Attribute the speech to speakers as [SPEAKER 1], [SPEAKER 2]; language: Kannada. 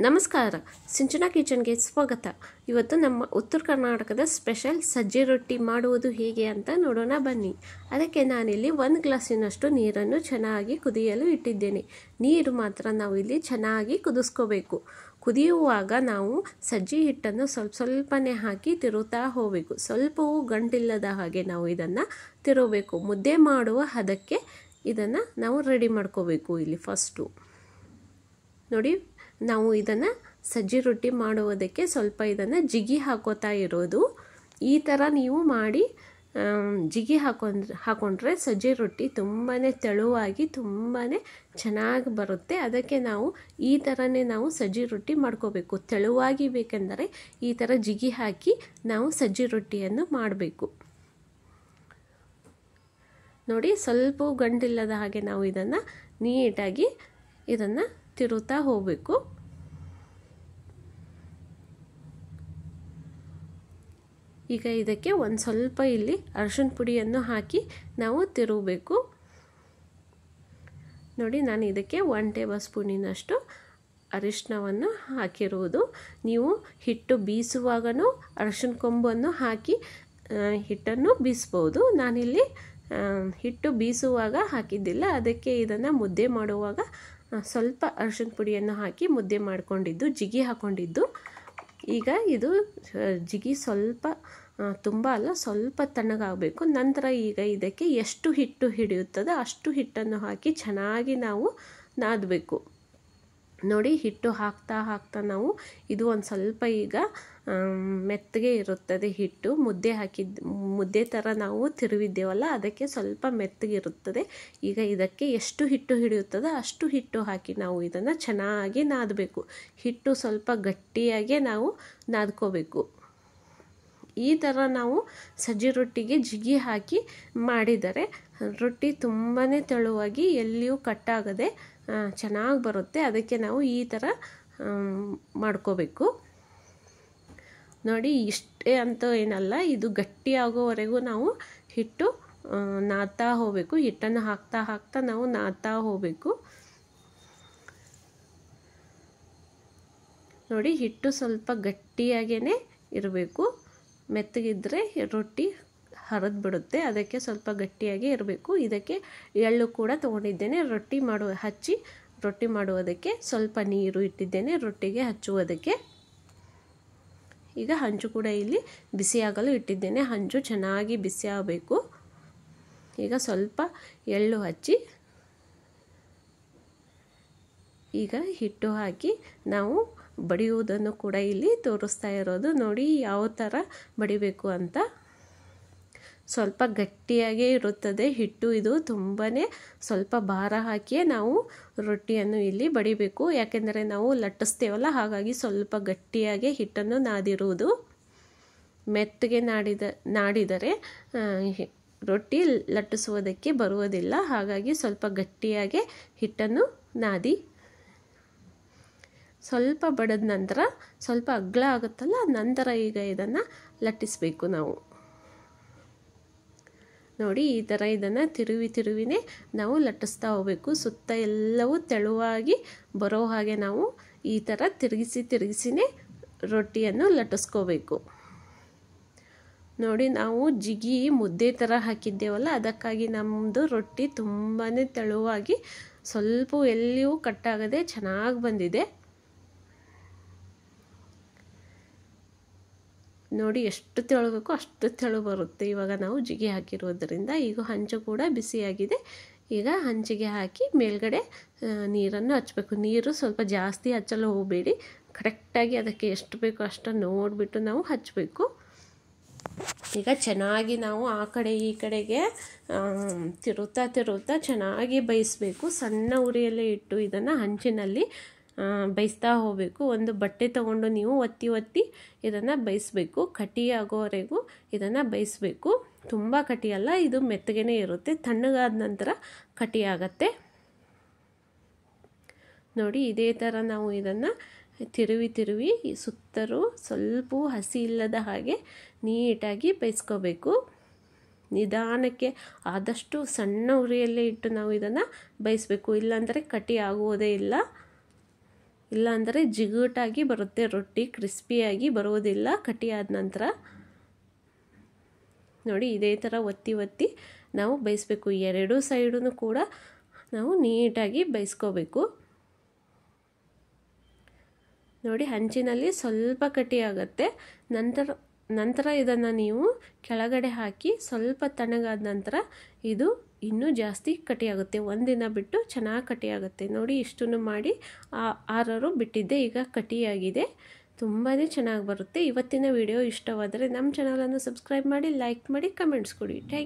[SPEAKER 1] ನಮಸ್ಕಾರ, ಸಿಂಚನಾ ಕಿಚನ್ಗೆ ಸ್ವಾಗತ. ಇವತ್ತು ನಮ್ಮ ಉತ್ತರ ಕರ್ನಾಟಕದ ಸ್ಪೆಷಲ್ ಸಜ್ಜೆ ರೊಟ್ಟಿ ಮಾಡುವುದು ಹೇಗೆ ಅಂತ ನೋಡೋಣ ಬನ್ನಿ. ಅದಕ್ಕೆ ನಾನಿಲ್ಲಿ 1 ಗ್ಲಾಸಿನಷ್ಟು ನೀರನ್ನು ಚೆನ್ನಾಗಿ ಕುದಿಯಲು ಇಟ್ಟಿದ್ದೇನೆ. ನೀರು ಮಾತ್ರ ನಾವು ಇಲ್ಲಿ ಚೆನ್ನಾಗಿ ಕುದಿಸ್ಕೋಬೇಕು. ಕುದಿಯುವಾಗ ನಾವು ಸಜ್ಜೆ ಹಿಟ್ಟನ್ನು ಸ್ವಲ್ಪನೇ ಹಾಕಿ ತಿರುತ್ತಾ ಹೋಗಬೇಕು. ಸ್ವಲ್ಪವೂ ಗಂಟಿಲ್ಲದ ಹಾಗೆ ನಾವು ಇದನ್ನು ತಿರುಗಬೇಕು. ಮುದ್ದೆ ಮಾಡುವ ಹದಕ್ಕೆ ಇದನ್ನು ನಾವು ರೆಡಿ ಮಾಡ್ಕೋಬೇಕು. ಇಲ್ಲಿ ಫಸ್ಟು ನೋಡಿ, ನಾವು ಇದನ್ನು ಸಜ್ಜೆ ರೊಟ್ಟಿ ಮಾಡುವುದಕ್ಕೆ ಸ್ವಲ್ಪ ಇದನ್ನು ಜಿಗಿ ಹಾಕೋತಾ ಇರೋದು. ಈ ಥರ ನೀವು ಮಾಡಿ ಜಿಗಿ ಹಾಕೊಂಡ್ರೆ ಸಜ್ಜೆ ರೊಟ್ಟಿ ತುಂಬಾ ತೆಳುವಾಗಿ ತುಂಬಾ ಚೆನ್ನಾಗಿ ಬರುತ್ತೆ. ಅದಕ್ಕೆ ನಾವು ಈ ಥರನೇ ನಾವು ಸಜ್ಜೆ ರೊಟ್ಟಿ ಮಾಡ್ಕೋಬೇಕು. ತೆಳುವಾಗಿ ಬೇಕೆಂದರೆ ಈ ಥರ ಜಿಗಿ ಹಾಕಿ ನಾವು ಸಜ್ಜೆ ರೊಟ್ಟಿಯನ್ನು ಮಾಡಬೇಕು. ನೋಡಿ, ಸ್ವಲ್ಪ ಗಂಟಿಲ್ಲದ ಹಾಗೆ ನಾವು ಇದನ್ನು ನೀಟಾಗಿ ಇದನ್ನು ತಿರುತ್ತಾ ಹೋಗಬೇಕು. ಈಗ ಇದಕ್ಕೆ ಒಂದು ಸ್ವಲ್ಪ ಇಲ್ಲಿ ಅರಿಶಿನ ಪುಡಿಯನ್ನು ಹಾಕಿ ನಾವು ತಿರುಗಬೇಕು. ನೋಡಿ, ನಾನು ಇದಕ್ಕೆ 1 ಟೇಬಲ್ ಸ್ಪೂನಿನಷ್ಟು ಅರಿಶಿನವನ್ನು ಹಾಕಿರುವುದು. ನೀವು ಹಿಟ್ಟು ಬೀಸುವಾಗನೂ ಅರಿಶಿನ ಕೊಂಬನ್ನು ಹಾಕಿ ಹಿಟ್ಟನ್ನು ಬೀಸ್ಬೋದು. ನಾನಿಲ್ಲಿ ಹಿಟ್ಟು ಬೀಸುವಾಗ ಹಾಕಿದ್ದಿಲ್ಲ, ಅದಕ್ಕೆ ಇದನ್ನು ಮುದ್ದೆ ಮಾಡುವಾಗ ಸ್ವಲ್ಪ ಅರಿಶಿನ ಪುಡಿಯನ್ನು ಹಾಕಿ ಮುದ್ದೆ ಮಾಡಿಕೊಂಡಿದ್ದು, ಜಿಗಿ ಹಾಕ್ಕೊಂಡಿದ್ದು. ಈಗ ಇದು ಜಿಗಿ ಸ್ವಲ್ಪ ತುಂಬ ಅಲ್ಲ, ಸ್ವಲ್ಪ ತಣ್ಣಗಾಗಬೇಕು. ನಂತರ ಈಗ ಇದಕ್ಕೆ ಎಷ್ಟು ಹಿಟ್ಟು ಹಿಡಿಯುತ್ತದೋ ಅಷ್ಟು ಹಿಟ್ಟನ್ನು ಹಾಕಿ ಚೆನ್ನಾಗಿ ನಾವು ನಾದಬೇಕು. ನೋಡಿ, ಹಿಟ್ಟು ಹಾಕ್ತಾ ನಾವು ಇದು ಒಂದು ಸ್ವಲ್ಪ ಈಗ ಮೆತ್ತಗೆ ಇರುತ್ತದೆ ಹಿಟ್ಟು. ಮುದ್ದೆ ಥರ ನಾವು ತಿರುವಿದ್ದೇವಲ್ಲ, ಅದಕ್ಕೆ ಸ್ವಲ್ಪ ಮೆತ್ತಗಿರುತ್ತದೆ. ಈಗ ಇದಕ್ಕೆ ಎಷ್ಟು ಹಿಟ್ಟು ಹಿಡಿಯುತ್ತದೋ ಅಷ್ಟು ಹಿಟ್ಟು ಹಾಕಿ ನಾವು ಇದನ್ನು ಚೆನ್ನಾಗಿ ನಾದಬೇಕು. ಹಿಟ್ಟು ಸ್ವಲ್ಪ ಗಟ್ಟಿಯಾಗೆ ನಾವು ನಾದ್ಕೋಬೇಕು. ಈ ಥರ ನಾವು ಸಜ್ಜೆ ರೊಟ್ಟಿಗೆ ಜಿಗಿ ಹಾಕಿ ಮಾಡಿದರೆ ರೊಟ್ಟಿ ತುಂಬಾ ತೆಳುವಾಗಿ ಎಲ್ಲಿಯೂ ಕಟ್ಟಾಗದೆ ಚೆನ್ನಾಗಿ ಬರುತ್ತೆ. ಅದಕ್ಕೆ ನಾವು ಈ ಥರ ಮಾಡ್ಕೋಬೇಕು. ನೋಡಿ, ಇಷ್ಟೇ ಅಂತ ಏನಲ್ಲ, ಇದು ಗಟ್ಟಿ ಆಗೋವರೆಗೂ ನಾವು ಹಿಟ್ಟು ನಾದ್ತಾ ಹೋಗಬೇಕು. ಹಿಟ್ಟನ್ನು ಹಾಕ್ತಾ ನಾವು ನಾದ್ತಾ ಹೋಗಬೇಕು. ನೋಡಿ, ಹಿಟ್ಟು ಸ್ವಲ್ಪ ಗಟ್ಟಿಯಾಗೇ ಇರಬೇಕು. ಮೆತ್ತಗಿದ್ರೆ ರೊಟ್ಟಿ ಹರಿದು ಬಿಡುತ್ತೆ. ಅದಕ್ಕೆ ಸ್ವಲ್ಪ ಗಟ್ಟಿಯಾಗಿ ಇರಬೇಕು. ಇದಕ್ಕೆ ಎಳ್ಳು ಕೂಡ ತೊಗೊಂಡಿದ್ದೇನೆ. ರೊಟ್ಟಿ ಮಾಡುವುದಕ್ಕೆ ಸ್ವಲ್ಪ ನೀರು ಇಟ್ಟಿದ್ದೇನೆ ರೊಟ್ಟಿಗೆ ಹಚ್ಚುವುದಕ್ಕೆ. ಈಗ ಹಂಚು ಕೂಡ ಇಲ್ಲಿ ಬಿಸಿಯಾಗಲು ಇಟ್ಟಿದ್ದೇನೆ. ಹಂಚು ಚೆನ್ನಾಗಿ ಬಿಸಿ ಆಗಬೇಕು. ಈಗ ಸ್ವಲ್ಪ ಎಳ್ಳು ಹಚ್ಚಿ ಈಗ ಹಿಟ್ಟು ಹಾಕಿ ನಾವು ಬಡಿಯುವುದನ್ನು ಕೂಡ ಇಲ್ಲಿ ತೋರಿಸ್ತಾ ಇರೋದು. ನೋಡಿ ಯಾವ ಥರ ಬಡಿಬೇಕು ಅಂತ. ಸ್ವಲ್ಪ ಗಟ್ಟಿಯಾಗೇ ಇರುತ್ತದೆ ಹಿಟ್ಟು. ಇದು ತುಂಬಾ ಸ್ವಲ್ಪ ಭಾರ ಹಾಕಿಯೇ ನಾವು ರೊಟ್ಟಿಯನ್ನು ಇಲ್ಲಿ ಬಡಿಬೇಕು. ಯಾಕೆಂದರೆ ನಾವು ಲಟ್ಟಿಸ್ತೇವಲ್ಲ, ಹಾಗಾಗಿ ಸ್ವಲ್ಪ ಗಟ್ಟಿಯಾಗಿ ಹಿಟ್ಟನ್ನು ನಾದಿರುವುದು. ಮೆತ್ತಗೆ ನಾಡಿದರೆ ರೊಟ್ಟಿ ಲಟ್ಟಿಸುವುದಕ್ಕೆ ಬರುವುದಿಲ್ಲ. ಹಾಗಾಗಿ ಸ್ವಲ್ಪ ಗಟ್ಟಿಯಾಗಿ ಹಿಟ್ಟನ್ನು ನಾದಿ ಸ್ವಲ್ಪ ಬಡಿದ ನಂತರ ಸ್ವಲ್ಪ ಅಗಲ ಆಗುತ್ತಲ್ಲ, ನಂತರ ಈಗ ಇದನ್ನು ಲಟ್ಟಿಸಬೇಕು ನಾವು. ನೋಡಿ, ಈ ಥರ ಇದನ್ನು ತಿರುವಿನೇ ನಾವು ಲಟ್ಟಿಸ್ತಾ ಹೋಗಬೇಕು. ಸುತ್ತ ಎಲ್ಲವೂ ತೆಳುವಾಗಿ ಬರೋ ಹಾಗೆ ನಾವು ಈ ಥರ ತಿರುಗಿಸಿನೇ ರೊಟ್ಟಿಯನ್ನು ಲಟ್ಟಿಸ್ಕೋಬೇಕು. ನೋಡಿ, ನಾವು ಜಿಗಿ ಮುದ್ದೆ ಥರ ಹಾಕಿದ್ದೇವಲ್ಲ, ಅದಕ್ಕಾಗಿ ನಮ್ಮದು ರೊಟ್ಟಿ ತುಂಬಾ ತೆಳುವಾಗಿ ಸ್ವಲ್ಪ ಎಲ್ಲಿಯೂ ಕಟ್ಟಾಗದೆ ಚೆನ್ನಾಗಿ ಬಂದಿದೆ. ನೋಡಿ, ಎಷ್ಟು ತೆಳು ಬೇಕೋ ಅಷ್ಟು ತೆಳು ಬರುತ್ತೆ. ಇವಾಗ ನಾವು ಜಿಗಿ ಹಾಕಿರೋದ್ರಿಂದ. ಈಗ ಹಂಚು ಕೂಡ ಬಿಸಿಯಾಗಿದೆ. ಈಗ ಹಂಚಿಗೆ ಹಾಕಿ ಮೇಲ್ಗಡೆ ನೀರನ್ನು ಹಚ್ಚಬೇಕು. ನೀರು ಸ್ವಲ್ಪ ಜಾಸ್ತಿ ಹಚ್ಚಲು ಹೋಗಬೇಡಿ. ಕರೆಕ್ಟಾಗಿ ಅದಕ್ಕೆ ಎಷ್ಟು ಬೇಕೋ ಅಷ್ಟು ನೋಡಿಬಿಟ್ಟು ನಾವು ಹಚ್ಚಬೇಕು. ಈಗ ಚೆನ್ನಾಗಿ ನಾವು ಆ ಕಡೆ ಈ ಕಡೆಗೆ ತಿರುತ್ತಾ ಚೆನ್ನಾಗಿ ಬೇಯಿಸಬೇಕು. ಸಣ್ಣ ಉರಿಯಲ್ಲೇ ಇಟ್ಟು ಇದನ್ನು ಹಂಚಿನಲ್ಲಿ ಬೇಯಿಸ್ತಾ ಹೋಗಬೇಕು. ಒಂದು ಬಟ್ಟೆ ತಗೊಂಡು ನೀವು ಒತ್ತಿ ಇದನ್ನು ಬೇಯಿಸಬೇಕು. ಕಟಿ ಆಗೋವರೆಗೂ ಇದನ್ನು ಬೇಯಿಸಬೇಕು. ತುಂಬ ಕಟಿಯಲ್ಲ, ಇದು ಮೆತ್ತಗೆ ಇರುತ್ತೆ. ತಣ್ಣಗಾದ ನಂತರ ಕಟಿ ಆಗತ್ತೆ. ನೋಡಿ, ಇದೇ ಥರ ನಾವು ಇದನ್ನು ತಿರುವಿ ಸುತ್ತಲೂ ಸ್ವಲ್ಪ ಹಸಿ ಇಲ್ಲದ ಹಾಗೆ ನೀಟಾಗಿ ಬೇಯಿಸ್ಕೋಬೇಕು. ನಿಧಾನಕ್ಕೆ ಆದಷ್ಟು ಸಣ್ಣ ಉರಿಯಲ್ಲೇ ಇಟ್ಟು ನಾವು ಇದನ್ನು ಬೇಯಿಸಬೇಕು. ಇಲ್ಲಾಂದರೆ ಕಟಿ ಆಗುವುದೇ ಇಲ್ಲ. ಇಲ್ಲಾಂದರೆ ಜಿಗುಟಾಗಿ ಬರುತ್ತೆ, ರೊಟ್ಟಿ ಕ್ರಿಸ್ಪಿಯಾಗಿ ಬರೋದಿಲ್ಲ ಕಟಿ ಆದ ನಂತರ. ನೋಡಿ ಇದೇ ಥರ ಒತ್ತಿ ಒತ್ತಿ ನಾವು ಬೇಯಿಸ್ಬೇಕು. ಎರಡೂ ಸೈಡೂ ಕೂಡ ನಾವು ನೀಟಾಗಿ ಬೇಯಿಸ್ಕೋಬೇಕು. ನೋಡಿ ಹಂಚಿನಲ್ಲಿ ಸ್ವಲ್ಪ ಕಟಿ ಆಗುತ್ತೆ. ನಂತರ ಇದನ್ನು ನೀವು ಕೆಳಗಡೆ ಹಾಕಿ ಸ್ವಲ್ಪ ತಣ್ಣಗಾದ ನಂತರ ಇದು ಇನ್ನೂ ಜಾಸ್ತಿ ಕಟಿಯಾಗುತ್ತೆ. ಒಂದಿನ ಬಿಟ್ಟು ಚೆನ್ನಾಗಿ ಕಟಿಯಾಗುತ್ತೆ. ನೋಡಿ ಇಷ್ಟನ್ನು ಮಾಡಿ ಆರರು ಬಿಟ್ಟಿದ್ದೆ, ಈಗ ಕಟಿಯಾಗಿದೆ. ತುಂಬಾ ಚೆನ್ನಾಗಿ ಬರುತ್ತೆ. ಇವತ್ತಿನ ವಿಡಿಯೋ ಇಷ್ಟವಾದರೆ ನಮ್ಮ ಚಾನಲನ್ನು ಸಬ್ಸ್ಕ್ರೈಬ್ ಮಾಡಿ, ಲೈಕ್ ಮಾಡಿ, ಕಮೆಂಟ್ಸ್ ಕೊಡಿ. Thank you.